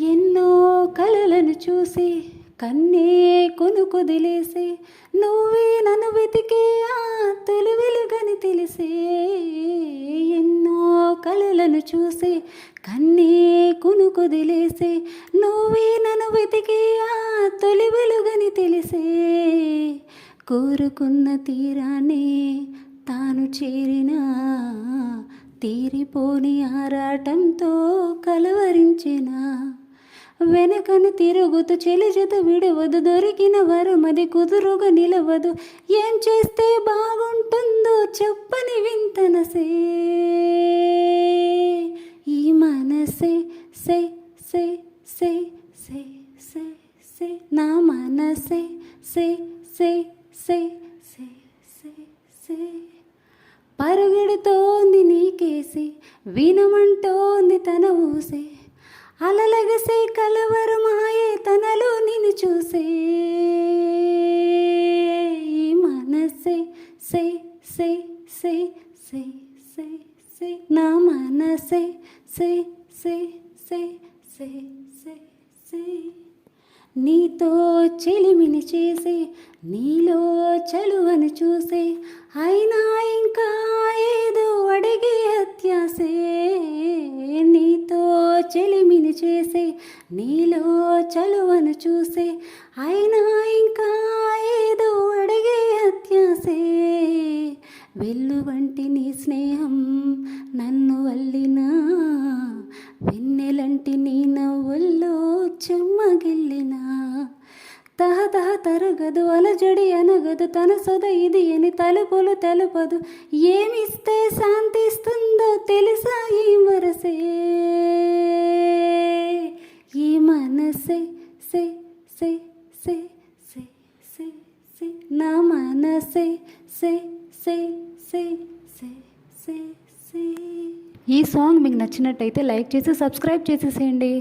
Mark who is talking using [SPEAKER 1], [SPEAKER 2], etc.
[SPEAKER 1] ఎన్నో కలలను చూసి కన్నే కొనుకొదిలేసి నువ్వే నన్ను వెతికే ఆ తొలి వెలుగని తెలిసే. ఎన్నో కలలను చూసి కన్నే కొనుకొదిలేసి నువ్వే నన్ను వెతికే ఆ తొలి వెలుగని తెలిసే. కోరుకున్న తీరాన్ని తాను చేరినా తీరిపోని ఆరాటంతో కలవరించిన. వెనకను తిరుగుతూ చెలిజత విడవదు, దొరికిన వరమది కుదురుగా నిలవదు. ఏం చేస్తే బాగుంటుందో చెప్పని వింతనసే. ఈ మనసే సే సే సే సే సే సే నా మనసే సే సే సే సే సే సే పరుగెడుతోంది నీకేసి వినమంటోంది తన ఊసే. అలలగసే కలవరమాయే తనలో నిన్ను చూసే. ఈ మనసే సే సే సే సే సే సే నా మనసే సే సే సే సే సే సే నీతో చెలిమిని చేసే నీలో చలువను చూసే. అయినా ఇంకా ఏదో అడిగే అత్యాసే. నీతో చెలిమిని చేసే నీలో చలువను చూసే. అయినా ఇంకా ఏదో అడిగే అత్యాసే. వెల్లువంటి నీ స్నేహం నన్ను అల్లినా వెన్నెలంటి నీ నవ్వుల్లో చెమ్మగిల్లినా. తహతహ తరగదు అలజడి అనగదు తన సొద ఇది అని తలుపులు తెలపదు. ఏమిస్తే శాంతిస్తుందో తెలుసా ఈ వరసే. ఈ మనసే సే సే సే సే సే సే నా మనసే సే సే సే సే సే సే. ఈ సాంగ్ మీకు నచ్చినట్టయితే లైక్ చేసి సబ్స్క్రైబ్ చేసేసేయండి.